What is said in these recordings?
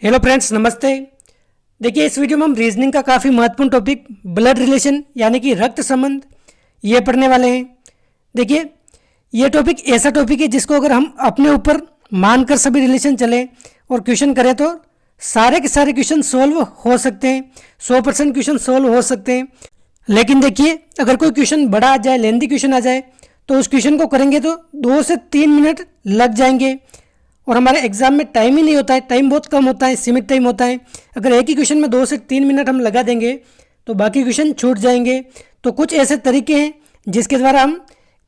Hello friends, नमस्ते। देखिए, इस वीडियो में हम रीजनिंग का काफ़ी महत्वपूर्ण टॉपिक ब्लड रिलेशन यानी कि रक्त संबंध ये पढ़ने वाले हैं। देखिए, ये टॉपिक ऐसा टॉपिक है जिसको अगर हम अपने ऊपर मानकर सभी रिलेशन चले और क्वेश्चन करें तो सारे के सारे क्वेश्चन सोल्व हो सकते हैं। 100% क्वेश्चन सोल्व हो सकते हैं। लेकिन देखिए, अगर कोई क्वेश्चन बड़ा आ जाए, लेंदी क्वेश्चन आ जाए, तो उस क्वेश्चन को करेंगे तो 2 से 3 मिनट लग जाएंगे और हमारे एग्जाम में टाइम ही नहीं होता है, टाइम बहुत कम होता है, सीमित टाइम होता है। अगर एक ही क्वेश्चन में 2 से 3 मिनट हम लगा देंगे तो बाकी क्वेश्चन छूट जाएंगे। तो कुछ ऐसे तरीके हैं जिसके द्वारा हम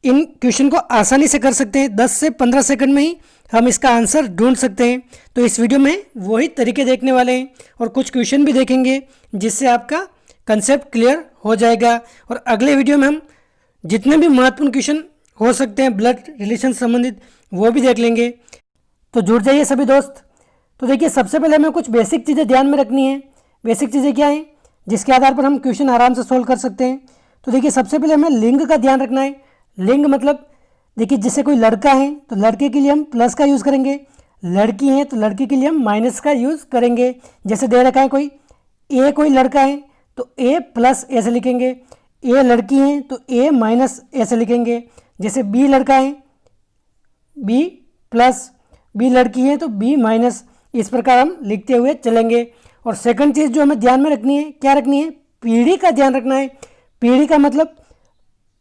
इन क्वेश्चन को आसानी से कर सकते हैं। 10 से 15 सेकंड में ही हम इसका आंसर ढूंढ सकते हैं। तो इस वीडियो में वही तरीके देखने वाले हैं और कुछ क्वेश्चन भी देखेंगे जिससे आपका कंसेप्ट क्लियर हो जाएगा। और अगले वीडियो में हम जितने भी महत्वपूर्ण क्वेश्चन हो सकते हैं ब्लड रिलेशन संबंधित वो भी देख लेंगे। तो जुड़ जाइए सभी दोस्त। तो देखिए, सबसे पहले हमें कुछ बेसिक चीज़ें ध्यान में रखनी है। बेसिक चीज़ें क्या हैं जिसके आधार पर हम क्वेश्चन आराम से सोल्व कर सकते हैं। तो देखिए, सबसे पहले हमें लिंग का ध्यान रखना है। लिंग मतलब देखिए, जैसे कोई लड़का है तो लड़के के लिए हम प्लस का यूज़ करेंगे, लड़की है तो लड़की के लिए हम माइनस का यूज़ करेंगे। जैसे दे रखा है कोई लड़का है तो ए प्लस ऐसे लिखेंगे, ए लड़की है तो ए माइनस ऐसे लिखेंगे। जैसे बी लड़का है बी प्लस, बी लड़की है तो बी माइनस, इस प्रकार हम लिखते हुए चलेंगे। और सेकंड चीज़ जो हमें ध्यान में रखनी है, क्या रखनी है, पीढ़ी का ध्यान रखना है। पीढ़ी का मतलब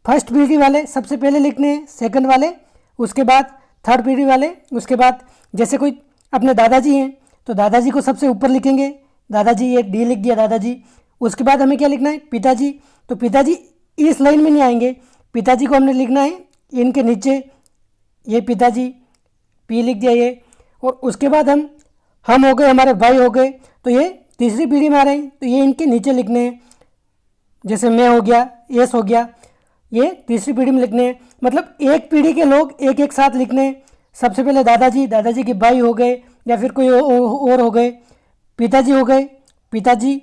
फर्स्ट पीढ़ी वाले सबसे पहले लिखने हैं, सेकंड वाले उसके बाद, थर्ड पीढ़ी वाले उसके बाद। जैसे कोई अपने दादाजी हैं तो दादाजी को सबसे ऊपर लिखेंगे, दादाजी, ये डी लिख दिया दादाजी। उसके बाद हमें क्या लिखना है, पिताजी। तो पिताजी इस लाइन में नहीं आएंगे, पिताजी को हमने लिखना है इनके नीचे, ये पिताजी, पी लिख दिया ये। और उसके बाद हम हो गए, हमारे भाई हो गए, तो ये तीसरी पीढ़ी में आ रहे हैं तो ये इनके नीचे लिखने हैं। जैसे मैं हो गया, एस हो गया, ये तीसरी पीढ़ी में लिखने हैं। मतलब एक पीढ़ी के लोग एक एक साथ लिखने हैं। सबसे पहले दादाजी, दादाजी के भाई हो गए या फिर कोई और हो गए, पिताजी हो गए, पिताजी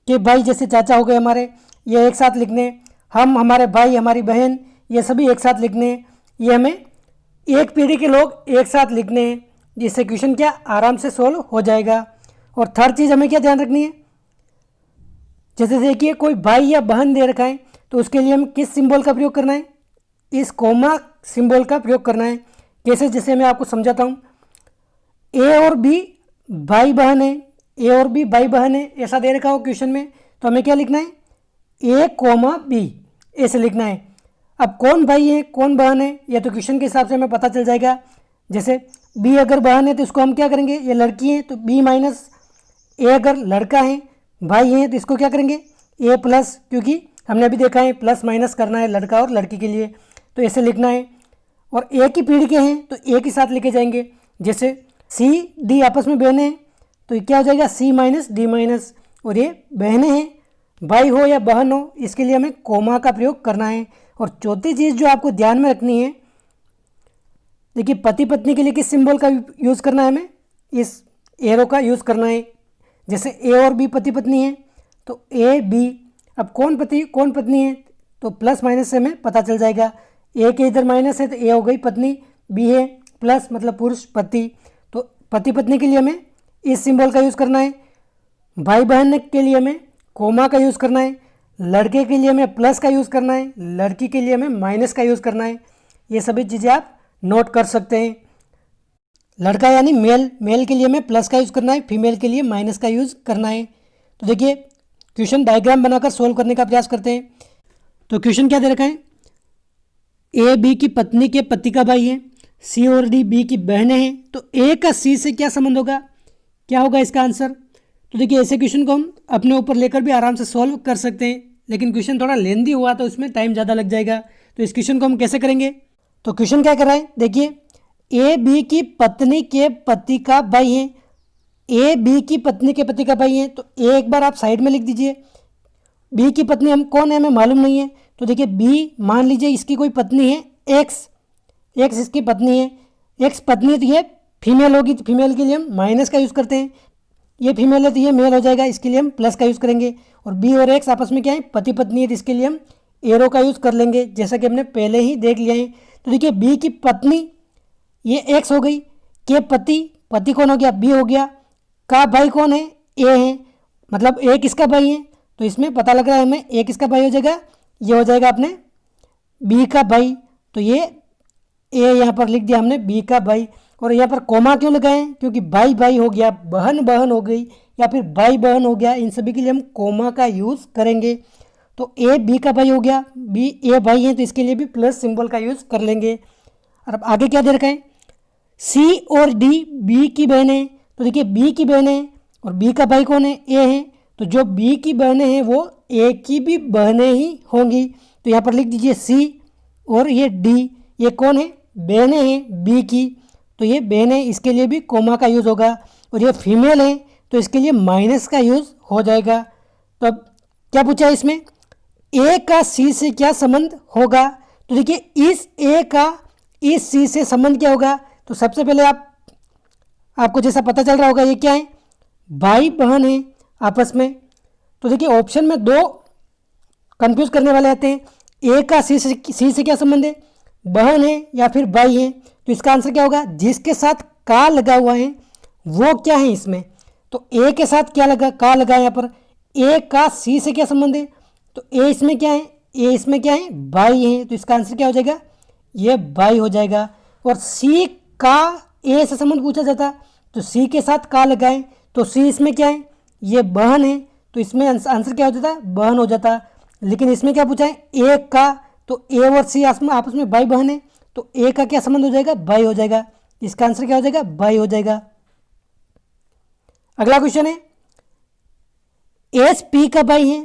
के भाई जैसे चाचा हो गए हमारे, ये एक साथ लिखने हैं। हम, हमारे भाई, हमारी बहन, ये सभी एक साथ लिखने हैं। ये हमें एक पीढ़ी के लोग एक साथ लिखने हैं, जिससे क्वेश्चन क्या आराम से सोल्व हो जाएगा। और थर्ड चीज़ हमें क्या ध्यान रखनी है, जैसे देखिए कोई भाई या बहन दे रखा है तो उसके लिए हम किस सिंबल का प्रयोग करना है, इस कोमा सिंबल का प्रयोग करना है। कैसे, जैसे मैं आपको समझाता हूँ। ए और बी भाई बहन है, ए और बी भाई बहन है, ऐसा दे रखा हो क्वेश्चन में, तो हमें क्या लिखना है, ए कोमा बी ऐसे लिखना है। अब कौन भाई है कौन बहन है ये तो क्वेश्चन के हिसाब से हमें पता चल जाएगा। जैसे बी अगर बहन है तो इसको हम क्या करेंगे, ये लड़की है तो बी माइनस, ए अगर लड़का है भाई है तो इसको क्या करेंगे, ए प्लस, क्योंकि हमने अभी देखा है प्लस माइनस करना है लड़का और लड़की के लिए, तो ऐसे लिखना है। और एक ही पीढ़ी के हैं तो एक ही साथ लिखे जाएंगे। जैसे सी डी आपस में बहनें हैं तो क्या हो जाएगा, सी माइनस डी माइनस। और ये बहनें हैं, भाई हो या बहन हो, इसके लिए हमें कोमा का प्रयोग करना है। और चौथी चीज़ जो आपको ध्यान में रखनी है, देखिए पति पत्नी के लिए किस सिंबल का यूज़ करना है, हमें इस एरो का यूज़ करना है। जैसे ए और बी पति पत्नी है तो ए बी, अब कौन पति कौन पत्नी है तो प्लस माइनस से हमें पता चल जाएगा। ए के इधर माइनस है तो ए हो गई पत्नी, बी है प्लस मतलब पुरुष पति, तो पति पत्नी के लिए हमें इस सिंबल का यूज़ करना है। भाई बहन के लिए हमें कोमा का यूज़ करना है, लड़के के लिए हमें प्लस का यूज़ करना है, लड़की के लिए हमें माइनस का यूज़ करना है। ये सभी चीज़ें आप नोट कर सकते हैं। लड़का यानी मेल, मेल के लिए हमें प्लस का यूज़ करना है, फीमेल के लिए माइनस का यूज़ करना है। तो देखिए, क्वेश्चन डायग्राम बनाकर सोल्व करने का प्रयास करते हैं। तो क्वेश्चन क्या दे रखा है, ए बी की पत्नी के पति का भाई है, सी और डी बी की बहनें हैं, तो ए का सी से क्या संबंध होगा, क्या होगा इसका आंसर। तो देखिए, ऐसे क्वेश्चन को हम अपने ऊपर लेकर भी आराम से सॉल्व कर सकते हैं, लेकिन क्वेश्चन थोड़ा लेंदी हुआ तो इसमें टाइम ज़्यादा लग जाएगा। तो इस क्वेश्चन को हम कैसे करेंगे, तो क्वेश्चन क्या कर रहा है, देखिए ए बी की पत्नी के पति का भाई है, ए बी की पत्नी के पति का भाई है, तो ए एक बार आप साइड में लिख दीजिए। बी की पत्नी हम कौन है हमें मालूम नहीं है, तो देखिए बी मान लीजिए इसकी कोई पत्नी है एक्स, एक्स इसकी पत्नी है, एक्स पत्नी है तो ये फीमेल होगी, तो फीमेल के लिए हम माइनस का यूज़ करते हैं। ये फीमेल है तो ये मेल हो जाएगा, इसके लिए हम प्लस का यूज़ करेंगे। और बी और एक्स आपस में क्या है, पति पत्नी है, तो इसके लिए हम एरो का यूज़ कर लेंगे, जैसा कि हमने पहले ही देख लिया है। तो देखिए बी की पत्नी ये एक्स हो गई, के पति, पति कौन हो गया, बी हो गया, का भाई कौन है? ए है, मतलब ए किसका भाई है? तो इसमें पता लग रहा है हमें ए किसका भाई हो जाएगा, ये हो जाएगा अपने बी का भाई। तो ये ए यहाँ पर लिख दिया हमने बी का भाई। और यहाँ पर कोमा क्यों लगाए? क्योंकि भाई भाई हो गया, बहन बहन हो गई, या फिर भाई बहन हो गया, इन सभी के लिए हम कोमा का यूज़ करेंगे। तो ए बी का भाई हो गया, बी ए भाई है तो इसके लिए भी प्लस सिंबल का यूज़ कर लेंगे। और अब आगे क्या दे रखा है? सी और डी बी की बहन है। तो देखिए बी की बहन है और बी का भाई कौन है? ए है। तो जो बी की बहनें हैं वो ए की भी बहनें ही होंगी। तो यहाँ पर लिख दीजिए सी और ये डी, ये कौन है? बहनें हैं बी की, तो ये बहनें, इसके लिए भी कोमा का यूज़ होगा। और ये फीमेल है तो इसके लिए माइनस का यूज़ हो जाएगा। तो अब क्या पूछा है इसमें? ए का सी से क्या संबंध होगा? तो देखिए इस ए का इस सी से संबंध क्या होगा? तो सबसे पहले आपको जैसा पता चल रहा होगा ये क्या है? भाई बहन है आपस में। तो देखिए ऑप्शन में दो कंफ्यूज करने वाले आते हैं। ए का सी से क्या संबंध है? बहन है या फिर भाई है? तो इसका आंसर क्या होगा? जिसके साथ का लगा हुआ है वो क्या है इसमें? तो ए के साथ क्या लगा, का लगा यहाँ पर। ए का सी से क्या संबंध है? तो ए इसमें क्या है? ए इसमें क्या है? भाई है। तो इसका आंसर क्या हो जाएगा? ये भाई हो जाएगा। और सी का ए से संबंध पूछा जाता तो सी के साथ का लगाएं तो सी इसमें क्या है? ये बहन है। तो इसमें आंसर क्या हो जाता? बहन हो जाता। लेकिन इसमें क्या पूछा है? ए का, तो ए और सी आपस में भाई बहन है तो ए का क्या संबंध हो जाएगा? भाई हो जाएगा। इसका आंसर क्या हो जाएगा? भाई हो जाएगा। अगला क्वेश्चन है, एस पी का भाई है,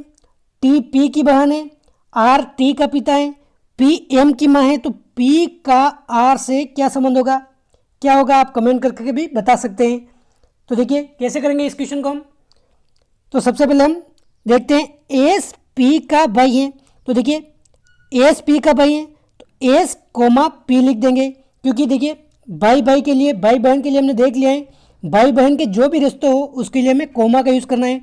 टी पी की बहन है, आर टी का पिता है, पी एम की माँ है, तो पी का आर से क्या संबंध होगा? क्या होगा आप कमेंट करके भी बता सकते हैं। तो देखिए कैसे करेंगे इस क्वेश्चन को हम। तो सबसे पहले हम देखते हैं एस पी का भाई है। तो देखिए एस पी का भाई है तो एस कोमा पी लिख देंगे, क्योंकि देखिए भाई भाई के लिए, भाई बहन के लिए हमने देख लिया है, भाई बहन के जो भी रिश्ते हो उसके लिए हमें कोमा का यूज़ करना है।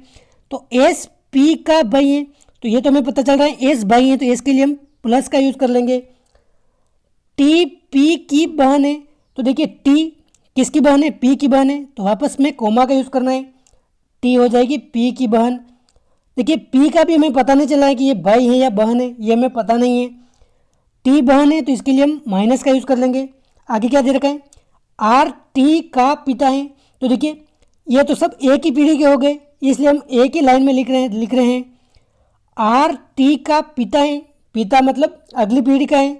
तो एस पी का भाई है तो ये तो हमें पता चल रहा है एस भाई है, तो एस के लिए हम प्लस का यूज़ कर लेंगे। टी पी की बहन है तो देखिए टी किसकी बहन है? पी की बहन है, तो वापस में कोमा का यूज़ करना है, टी हो जाएगी पी की बहन। देखिए पी का भी हमें पता नहीं चला है कि ये भाई है या बहन है, ये हमें पता नहीं है। टी बहन है तो इसके लिए हम माइनस का यूज़ कर लेंगे। आगे क्या दे रखा है? आर टी का पिता है। तो देखिए ये तो सब एक ही पीढ़ी के हो गए, इसलिए हम एक ही लाइन में लिख रहे हैं। आर टी का पिता है, पिता मतलब अगली पीढ़ी का है,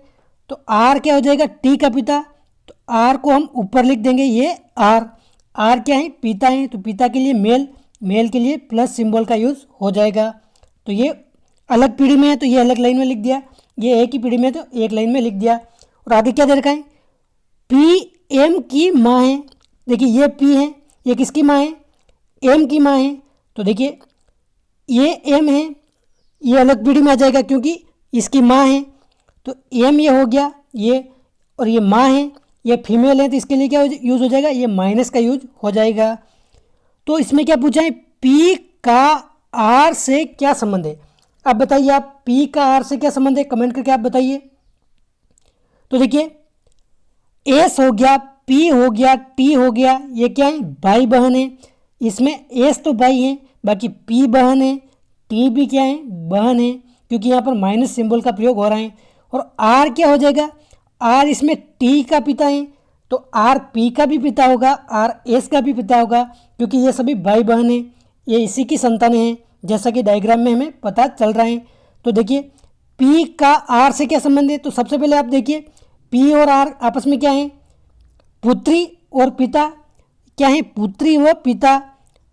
तो आर क्या हो जाएगा? टी का पिता। तो आर को हम ऊपर लिख देंगे, ये आर क्या है? पिता है, तो पिता के लिए मेल, मेल के लिए प्लस सिंबल का यूज़ हो जाएगा। तो ये अलग पीढ़ी में है तो ये अलग लाइन में लिख दिया, ये एक ही पीढ़ी में है तो एक लाइन में लिख दिया। और आगे क्या दे रखा है? पी एम की माँ है। देखिए ये पी है, ये किसकी माँ है? एम की माँ है। तो देखिए ये एम है, ये अलग पीढ़ी में आ जाएगा क्योंकि इसकी माँ है, तो एम ये हो गया ये, और ये माँ है, ये फीमेल है, तो इसके लिए क्या यूज़ हो जाएगा? ये माइनस का यूज हो जाएगा। तो इसमें क्या पूछा है? पी का आर से क्या संबंध है? अब बताइए आप, पी का आर से क्या संबंध है? कमेंट करके आप बताइए। तो देखिए एस हो गया, पी हो गया, टी हो गया, ये क्या है? भाई बहन है। इसमें एस तो भाई है, बाकी पी बहन है, टी भी क्या है? बहन है, क्योंकि यहाँ पर माइनस सिंबल का प्रयोग हो रहा है। और आर क्या हो जाएगा? आर इसमें टी का पिता है, तो आर पी का भी पिता होगा, आर एस का भी पिता होगा, क्योंकि ये सभी भाई बहन हैं, ये इसी की संतानें हैं, जैसा कि डायग्राम में हमें पता चल रहा है। तो देखिए पी का आर से क्या संबंध है? तो सबसे पहले आप देखिए पी और आर आपस में क्या है? पुत्री और पिता। क्या है? पुत्री व पिता।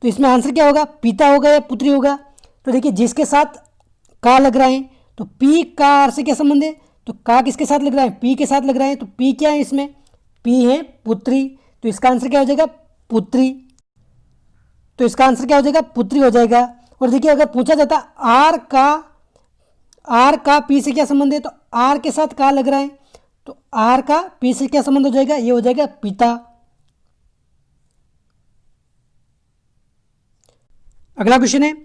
तो इसमें आंसर क्या होगा? पिता होगा या पुत्री होगा? तो देखिए जिसके साथ का लग रहा है, तो पी का आर से क्या संबंध है? तो का किसके साथ लग रहा है? पी के साथ लग रहा है, तो पी क्या है इसमें? पी है पुत्री, तो इसका आंसर क्या हो जाएगा? पुत्री। तो इसका आंसर क्या हो जाएगा? पुत्री हो जाएगा। और देखिए अगर पूछा जाता आर का पी से क्या संबंध है, तो आर के साथ का लग रहा है, तो आर का पी से क्या संबंध हो जाएगा? ये हो जाएगा पिता। अगला क्वेश्चन है,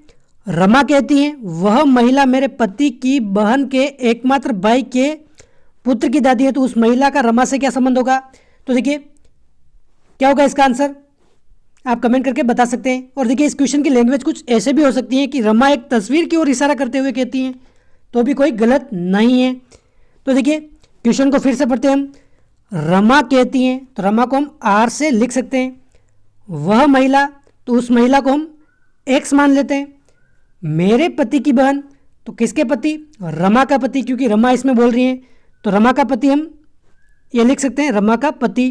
रमा कहती है वह महिला मेरे पति की बहन के एकमात्र भाई के पुत्र की दादी है, तो उस महिला का रमा से क्या संबंध होगा? तो देखिए क्या होगा इसका आंसर? आप कमेंट करके बता सकते हैं। और देखिए इस क्वेश्चन की लैंग्वेज कुछ ऐसे भी हो सकती है कि रमा एक तस्वीर की ओर इशारा करते हुए कहती हैं, तो भी कोई गलत नहीं है। तो देखिए क्वेश्चन को फिर से पढ़ते हैं हम। रमा कहती हैं तो रमा को हम आर से लिख सकते हैं। वह महिला, तो उस महिला को हम एक्स मान लेते हैं। मेरे पति की बहन, तो किसके पति? रमा का पति, क्योंकि रमा इसमें बोल रही हैं तो रमा का पति हम ये लिख सकते हैं, रमा का पति।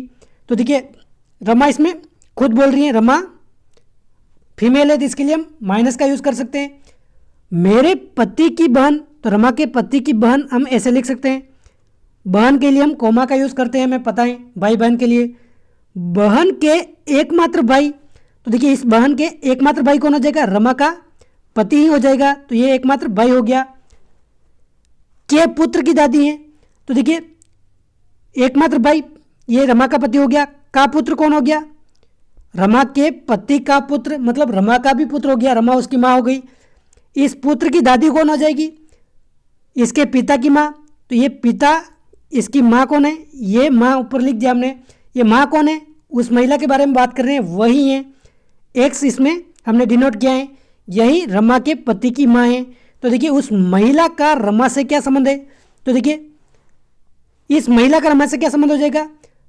तो देखिए रमा इसमें खुद बोल रही हैं, रमा फीमेल है तो इसके लिए हम माइनस का यूज़ कर सकते हैं। मेरे पति की बहन, तो रमा के पति की बहन हम ऐसे लिख सकते हैं। बहन के लिए हम कोमा का यूज़ करते हैं, हमें पता है, भाई बहन के लिए। बहन के एकमात्र भाई, तो देखिए इस बहन के एकमात्र भाई कौन हो जाएगा? रमा का पति ही हो जाएगा, तो ये एकमात्र भाई हो गया। के पुत्र की दादी है, तो देखिए एकमात्र भाई ये रमा का पति हो गया। का पुत्र कौन हो गया? रमा के पति का पुत्र, मतलब रमा का भी पुत्र हो गया, रमा उसकी माँ हो गई। इस पुत्र की दादी कौन हो जाएगी? इसके पिता की माँ, तो ये पिता, इसकी माँ कौन है? ये माँ ऊपर लिख दिया हमने। ये माँ कौन है? उस महिला के बारे में बात कर रहे हैं, वही है। एक्स इसमें हमने डिनोट किया है, यही रमा के पति की माँ है। तो देखिए उस महिला का रमा से क्या संबंध है? तो देखिए इस महिला का रमा से क्या संबंध हो जाएगा?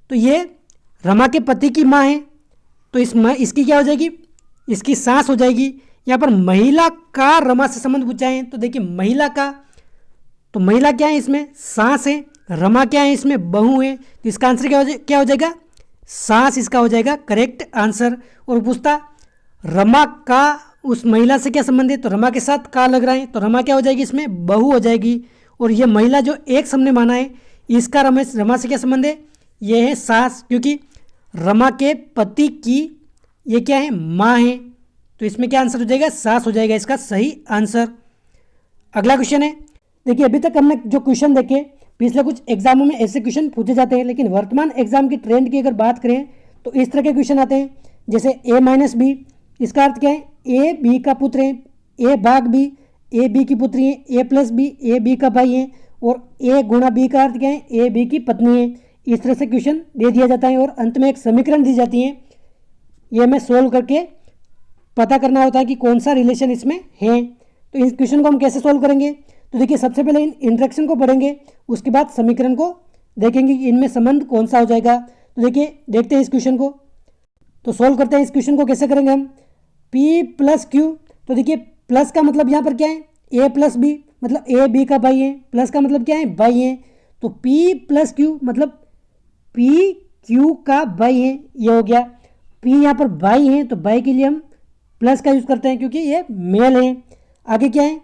तो ये रमा के पति की माँ है, तो इसकी क्या हो जाएगी? इसकी सास हो जाएगी। यहाँ पर महिला का रमा से संबंध पूछा है, तो देखिए महिला का, तो महिला क्या है इसमें? सास है। रमा क्या है इसमें? बहू है। तो इसका आंसर क्या हो जाएगा? सास इसका हो जाएगा करेक्ट आंसर। और पूछता रमा का उस महिला से क्या संबंध है? तो रमा के साथ का लग रहा है, तो रमा क्या हो जाएगी इसमें? बहू हो जाएगी। और ये महिला जो एक हमने माना है, इसका रमा से क्या संबंध है? ये है सास, क्योंकि रमा के पति की ये क्या है? माँ है। तो इसमें क्या आंसर हो जाएगा? सास हो जाएगा इसका सही आंसर। अगला क्वेश्चन है, देखिए अभी तक हमने जो क्वेश्चन देखे, पिछले कुछ एग्जामों में ऐसे क्वेश्चन पूछे जाते हैं, लेकिन वर्तमान एग्जाम की ट्रेंड की अगर बात करें तो इस तरह के क्वेश्चन आते हैं, जैसे a माइनस बी। इसका अर्थ क्या है? ए बी का पुत्र है, ए भाग बी, ए बी की पुत्री है, ए प्लस बी, ए बी का भाई है, और ए गुणा बी का अर्थ क्या है? ए बी की पत्नी है। इस तरह से क्वेश्चन दे दिया जाता है और अंत में एक समीकरण दी जाती है, ये हमें सोल्व करके पता करना होता है कि कौन सा रिलेशन इसमें है। तो इस क्वेश्चन को हम कैसे सोल्व करेंगे? तो देखिए सबसे पहले इन इंट्रैक्शन को पढ़ेंगे, उसके बाद समीकरण को देखेंगे कि इनमें संबंध कौन सा हो जाएगा। तो देखिए देखते हैं इस क्वेश्चन को, तो सोल्व करते हैं। इस क्वेश्चन को कैसे करेंगे हम? P प्लस क्यू, तो देखिए प्लस का मतलब यहाँ पर क्या है? A प्लस बी, मतलब ए बी का भाई है, प्लस का मतलब क्या है? भाई है। तो P प्लस क्यू मतलब P क्यू का भाई है, ये हो गया। P यहाँ पर भाई है, तो भाई के लिए हम प्लस का यूज़ करते हैं क्योंकि ये मेल है। आगे क्या है?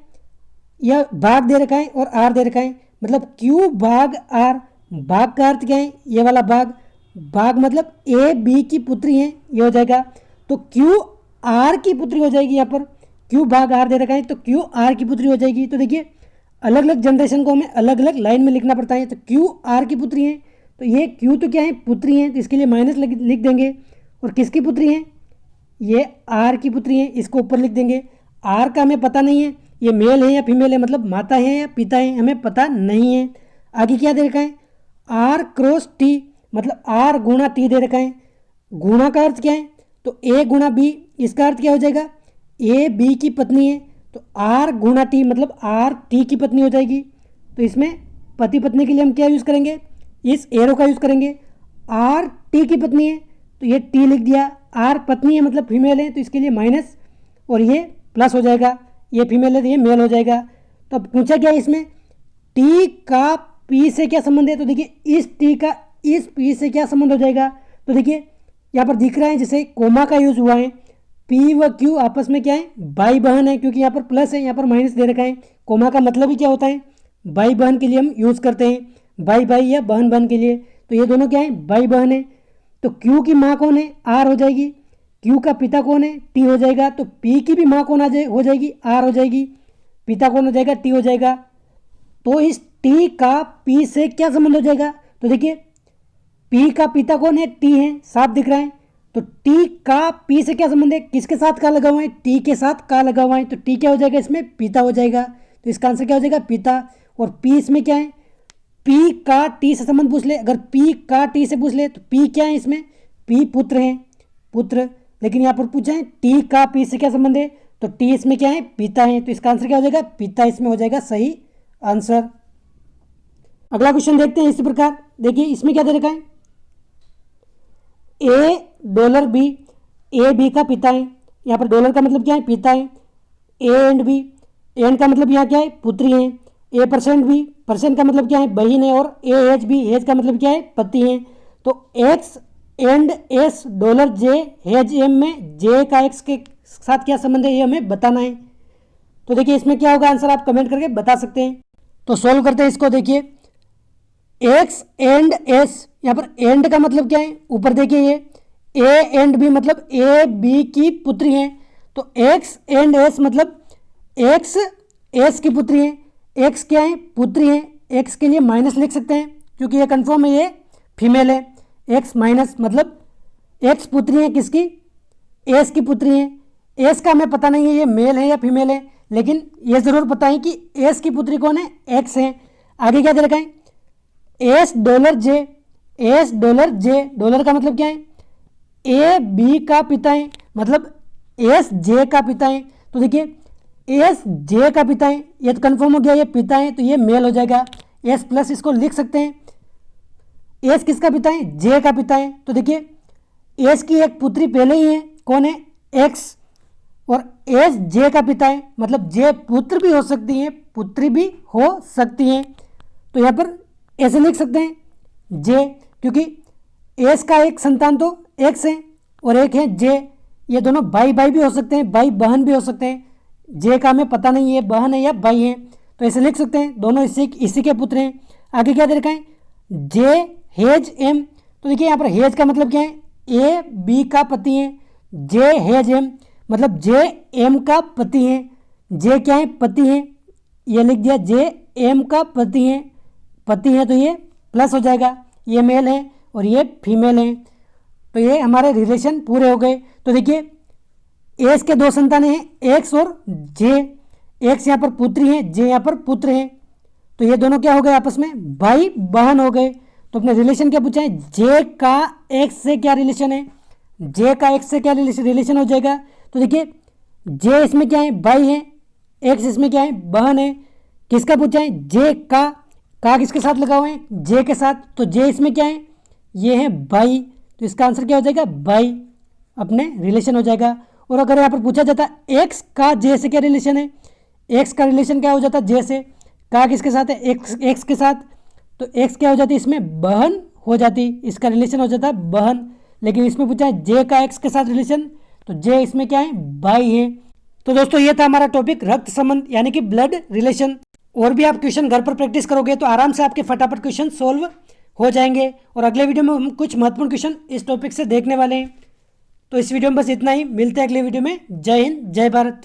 यह भाग दे रखा है और आर दे रखा है, मतलब Q भाग आर। भाग का अर्थ क्या है? ये वाला भाग, भाग मतलब ए बी की पुत्री है, ये हो जाएगा। तो Q आर की पुत्री हो जाएगी, यहाँ पर Q भाग आर दे रखा है तो Q आर की पुत्री हो जाएगी। तो देखिए अलग अलग जनरेशन को हमें अलग अलग लाइन में लिखना पड़ता है। तो Q आर की पुत्री है, तो ये Q तो क्या है? पुत्री है, तो इसके लिए माइनस लिख देंगे। और किसकी पुत्री है? ये आर की पुत्री है, इसको ऊपर लिख देंगे। आर का हमें पता नहीं है ये मेल है या फीमेल है, मतलब माता है या पिता है, हमें पता नहीं है। आगे क्या दे रखा है? आर क्रॉस टी, मतलब आर गुणा टी दे रखा है। गुणा का अर्थ क्या है? तो ए गुणा बी, इसका अर्थ क्या हो जाएगा? ए बी की पत्नी है, तो आर गुणा टी मतलब आर टी की पत्नी हो जाएगी। तो इसमें पति पत्नी के लिए हम क्या यूज़ करेंगे? इस एरो का यूज़ करेंगे। आर टी की पत्नी है, तो ये टी लिख दिया। आर पत्नी है मतलब फीमेल है, तो इसके लिए माइनस, और ये प्लस हो जाएगा। ये फीमेल है तो ये मेल हो जाएगा। तो अब पूछा क्या है इसमें? टी का पी से क्या संबंध है? तो देखिए इस टी का इस पी से क्या संबंध हो जाएगा? तो देखिए यहाँ पर दिख रहा है जैसे कोमा का यूज़ हुआ है। पी व क्यू आपस में क्या है? भाई बहन है, क्योंकि यहाँ पर प्लस है, यहाँ पर माइनस दे रखा है। कोमा का मतलब ही क्या होता है? भाई बहन के लिए हम यूज़ करते हैं, भाई भाई या बहन बहन के लिए। तो ये दोनों क्या है? भाई बहन है। तो क्यू की माँ कौन है? आर हो जाएगी। क्यू का पिता कौन है? टी हो जाएगा। तो पी की भी माँ कौन हो जाएगी? आर हो जाएगी। पिता कौन हो जाएगा? टी हो जाएगा। तो इस टी का पी से क्या संबंध हो जाएगा? तो देखिए पी का पिता कौन है? टी है, साफ दिख रहा है। तो टी का पी से क्या संबंध है? किसके साथ का लगा हुआ है? टी के साथ का लगा हुआ है, तो टी क्या हो जाएगा इसमें? पिता हो जाएगा। तो इसका आंसर क्या हो जाएगा? पिता। और पी इसमें क्या है? पी का टी से संबंध पूछ ले, अगर पी का टी से पूछ ले तो पी क्या है इसमें? पी पुत्र है, पुत्र। लेकिन यहाँ पर पूछा है टी का पी से क्या संबंध है, तो टी इसमें क्या है, पिता है, तो इसका आंसर क्या हो जाएगा, पिता इसमें हो जाएगा सही आंसर। अगला क्वेश्चन देखते हैं इसी प्रकार। देखिए इसमें क्या दे रखा है, A dollar B, A B का पिता है, यहाँ पर डॉलर का मतलब क्या है, पिता है, ए एंड बी, एंड का मतलब यहाँ क्या है, पुत्री है, ए परसेंट बी, परसेंट का मतलब क्या है, बहन है, और ए एच बी, एच का मतलब क्या है, पति है। तो X and S dollar J हेज एम में जे का एक्स के साथ क्या संबंध है ये हमें बताना है। तो देखिए इसमें क्या होगा, आंसर आप कमेंट करके बता सकते हैं। तो सॉल्व करते हैं इसको। देखिए एक्स एंड एस, यहाँ पर एंड का मतलब क्या है, ऊपर देखिए ये ए एंड बी मतलब ए बी की पुत्री हैं, तो एक्स एंड एस मतलब एक्स एस की पुत्री है, एक्स क्या है, पुत्री है, एक्स के लिए माइनस लिख सकते हैं क्योंकि ये कन्फर्म है ये फीमेल है, एक्स माइनस मतलब एक्स पुत्री है किसकी, एस की पुत्री है। एस का हमें पता नहीं है ये मेल है या फीमेल है, लेकिन ये ज़रूर पता है कि एस की पुत्री कौन है, एक्स है। आगे क्या दे रखा है, एस डॉलर जे, एस डॉलर जे, डॉलर का मतलब क्या है, ए बी का पिता है मतलब एस जे का पिता है। तो देखिए एस जे का पिता है, ये तो कन्फर्म हो गया ये पिता है, तो ये मेल हो जाएगा, एस प्लस इसको लिख सकते हैं। एस किसका पिता है, जे का पिता है, तो देखिए एस की एक पुत्री पहले ही है, कौन है, एक्स, और एस जे का पिता है मतलब जे पुत्र भी हो सकती हैं, पुत्री भी हो सकती हैं। तो यहाँ पर ऐसे लिख सकते हैं जे, क्योंकि एस का एक संतान तो एक्स है और एक है जे, ये दोनों भाई भाई भी हो सकते हैं, भाई बहन भी हो सकते हैं। जे का हमें पता नहीं है बहन है या भाई है, तो ऐसे लिख सकते हैं दोनों इसी के पुत्र हैं। आगे क्या दे रखा है, जे हेज एम, तो देखिए यहाँ पर हेज का मतलब क्या है, ए बी का पति है, जे हेज एम मतलब जे एम का पति है, जे क्या है, पति है, ये लिख दिया जे एम का पति है, तो ये प्लस हो जाएगा, ये मेल है और ये फीमेल है, तो ये हमारे रिलेशन पूरे हो गए। तो देखिए एस के दो संतानें हैं, एक्स और जे, एक्स यहाँ पर पुत्री है, जे यहाँ पर पुत्र है, तो ये दोनों क्या हो गए आपस में, भाई बहन हो गए। तो अपने रिलेशन क्या पूछा है, जे का एक्स से क्या रिलेशन है, जे का एक्स से क्या रिलेशन हो जाएगा। तो देखिए जे इसमें क्या है, भाई है, एक्स इसमें क्या है, बहन है, किसका पूछा है, जे का किसके साथ लगा हुए हैं, जे के साथ, तो जे इसमें क्या है, ये है भाई, तो इसका आंसर क्या हो जाएगा, भाई, अपने रिलेशन हो जाएगा। और अगर यहाँ पर पूछा जाता एक्स का जे से क्या रिलेशन है, एक्स का रिलेशन क्या हो जाता जे से, का किसके साथ है, एक्स के साथ, तो एक्स क्या हो जाती, इसमें बहन हो जाती, इसका रिलेशन हो जाता बहन। लेकिन इसमें पूछा है जे का एक्स के साथ रिलेशन, तो जे इसमें क्या है, भाई है। तो दोस्तों ये था हमारा टॉपिक रक्त संबंध यानी कि ब्लड रिलेशन। और भी आप क्वेश्चन घर पर प्रैक्टिस करोगे तो आराम से आपके फटाफट क्वेश्चन सोल्व हो जाएंगे। और अगले वीडियो में हम कुछ महत्वपूर्ण क्वेश्चन इस टॉपिक से देखने वाले हैं। तो इस वीडियो में बस इतना ही, मिलते हैं अगले वीडियो में। जय हिंद, जय भारत।